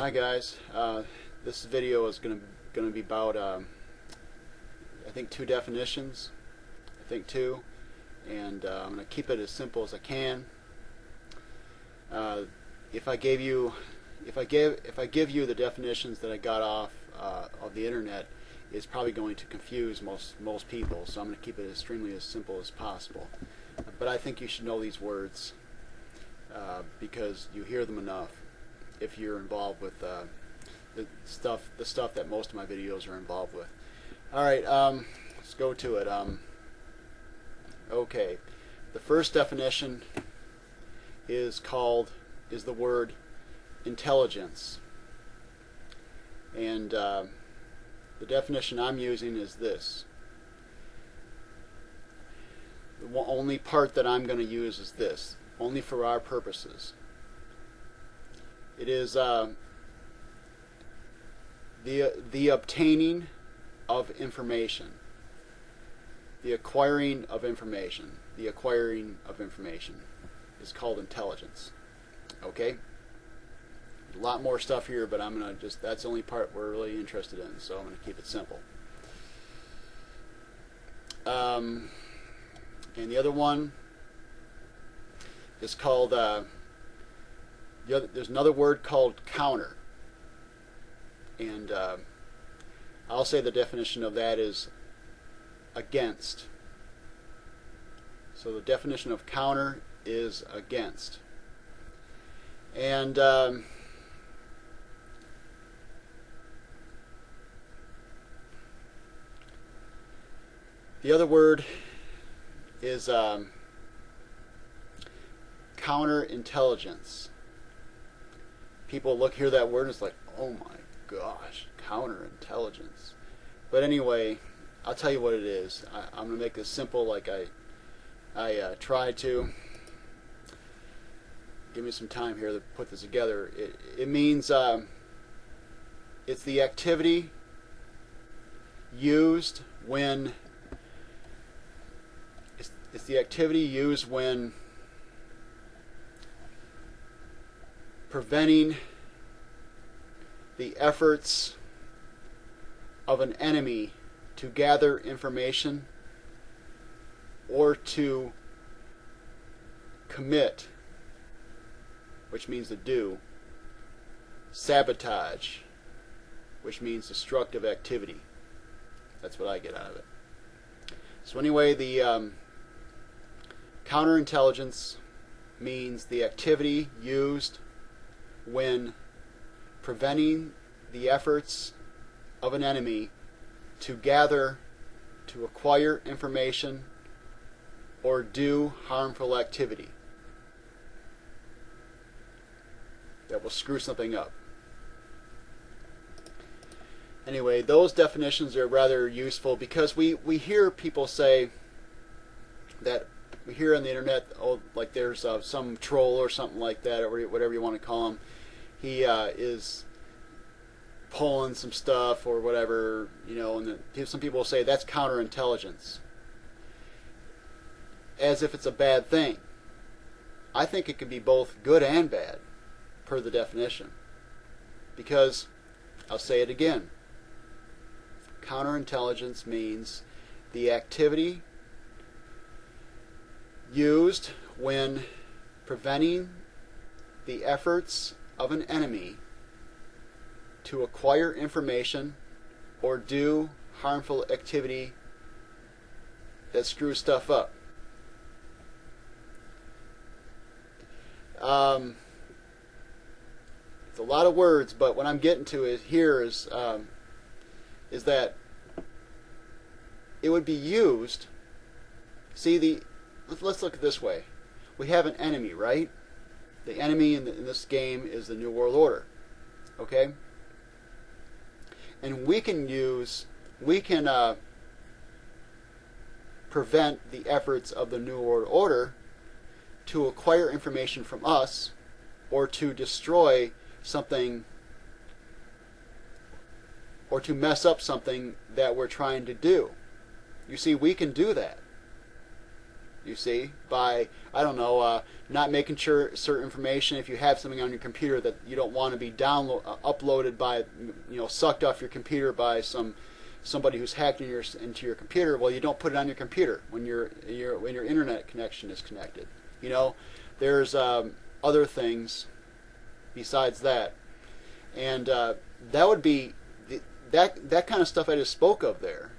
Hi guys, this video is going to be about I think two definitions. And I'm going to keep it as simple as I can. If I give you the definitions that I got off of the internet, it's probably going to confuse most people. So I'm going to keep it extremely as simple as possible. But I think you should know these words because you hear them enough if you're involved with the stuff that most of my videos are involved with. All right, let's go to it. Okay, the first definition is the word intelligence, and the definition I'm using is this. The only part that I'm going to use is this, only for our purposes. It is the obtaining of information, the acquiring of information. The acquiring of information is called intelligence. Okay? A lot more stuff here, but I'm going to that's the only part we're really interested in, so I'm going to keep it simple. And the other one is called there's another word called counter, and I'll say the definition of that is against. So the definition of counter is against. And the other word is counterintelligence. People hear that word and it's like, oh my gosh, counterintelligence. But anyway, I'll tell you what it is. I'm going to make this simple like I tried to. Give me some time here to put this together. It means it's the activity used when it's the activity used when preventing the efforts of an enemy to gather information or to commit, which means to do, sabotage, which means destructive activity. That's what I get out of it. So anyway, the counterintelligence means the activity used when preventing the efforts of an enemy to gather, to acquire information, or do harmful activity that will screw something up. Anyway, those definitions are rather useful because we hear people say that, we hear on the internet, oh, like there's some troll or something like that, or whatever you want to call him. He is pulling some stuff or whatever, you know, and some people will say that's counterintelligence, as if it's a bad thing. I think it can be both good and bad, per the definition. Because, I'll say it again, counterintelligence means the activity used when preventing the efforts of an enemy to acquire information or do harmful activity that screws stuff up. It's a lot of words, but what I'm getting to here is that it would be used. See, let's look at it this way. We have an enemy, right? The enemy in this game is the New World Order. Okay? And we can prevent the efforts of the New World Order to acquire information from us or to destroy something or to mess up something that we're trying to do. You see, we can do that. You see, by, I don't know, not making sure certain information, if you have something on your computer that you don't want to be uploaded by, sucked off your computer by somebody who's hacked into your computer. Well, you don't put it on your computer when when your internet connection is connected. There's other things besides that, and that would be that kind of stuff I just spoke of there.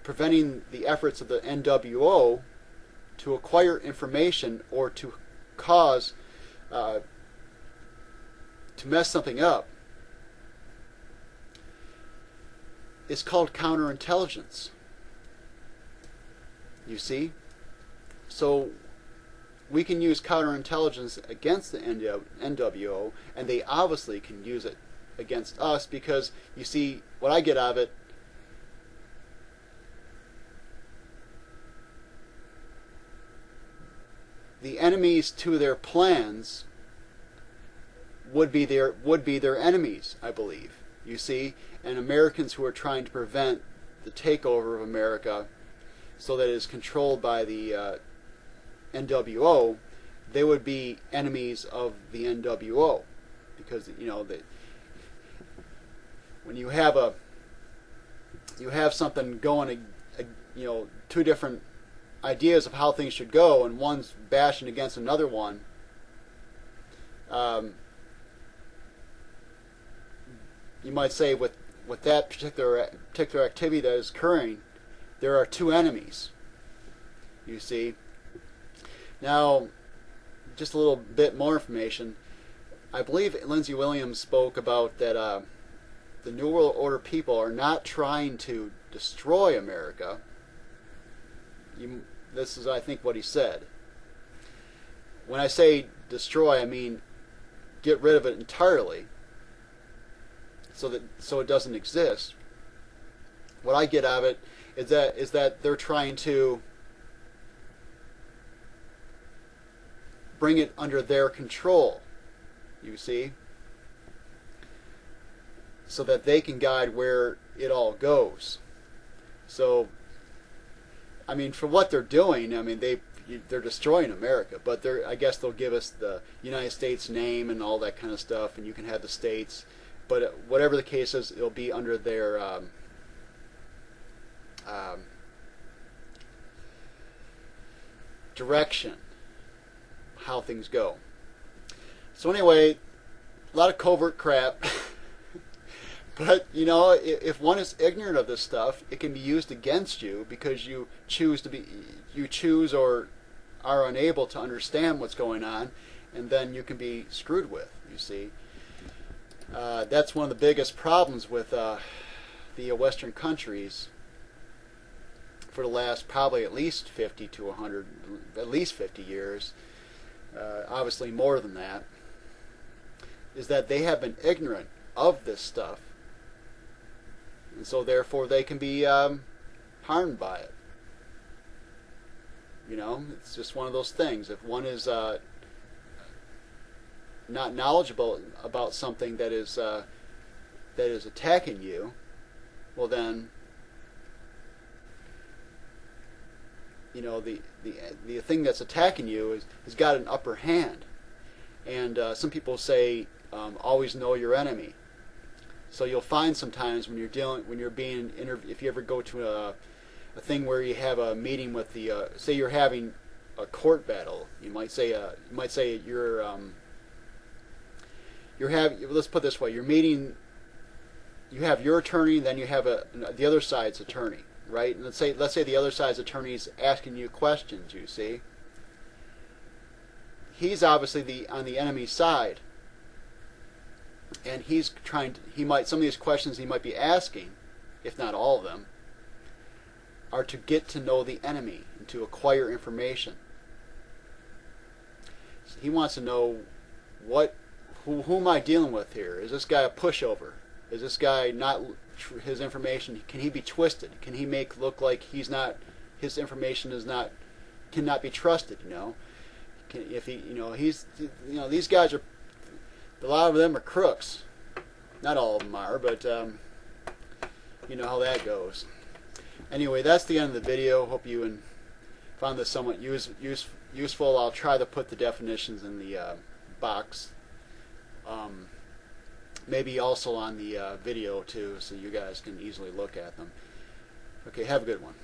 Preventing the efforts of the NWO to acquire information or to cause to mess something up is called counterintelligence. You see? So we can use counterintelligence against the NWO, and they obviously can use it against us, because you see, what I get out of it, the enemies to their plans would be their enemies, I believe. You see, and Americans who are trying to prevent the takeover of America, so that it is controlled by the NWO, they would be enemies of the NWO, because when you have something going, two different ideas of how things should go, and one's bashing against another one, you might say with that particular activity that is occurring, there are two enemies. You see. Now, just a little bit more information. I believe Lindsey Williams spoke about that the New World Order people are not trying to destroy America. This is, I think, what he said. When I say destroy, I mean get rid of it entirely, so it doesn't exist. What I get out of it is that they're trying to bring it under their control. You see, so that they can guide where it all goes. So, I mean, for what they're doing, I mean, they're destroying America, but I guess they'll give us the United States name and all that kind of stuff, and you can have the states. But whatever the case is, it'll be under their direction, how things go. So anyway, a lot of covert crap. But if one is ignorant of this stuff, it can be used against you, because you choose or are unable to understand what's going on, and then you can be screwed with. You see, that's one of the biggest problems with the Western countries for the last probably at least 50 to 100, at least 50 years, obviously more than that, is that they have been ignorant of this stuff. And so therefore they can be harmed by it. It's just one of those things. If one is not knowledgeable about something that is attacking you, well then, the thing that's attacking you has got an upper hand. And some people say always know your enemy. So you'll find sometimes when you're being interviewed, if you ever go to a thing where you have a meeting with the, say you're having a court battle, you might say let's put it this way, you're meeting, you have your attorney, then you have the other side's attorney, right? And let's say the other side's attorney is asking you questions. You see, he's obviously on the enemy side. And he's some of these questions he might be asking, if not all of them, are to get to know the enemy and to acquire information. So he wants to know who am I dealing with here? Is this guy a pushover? Is this guy not, his information, can he be twisted? Can he make look like his information cannot be trusted? These guys are, a lot of them are crooks. Not all of them are, but you know how that goes. Anyway, that's the end of the video. Hope you found this somewhat useful. I'll try to put the definitions in the box. Maybe also on the video too, so you guys can easily look at them. Okay, have a good one.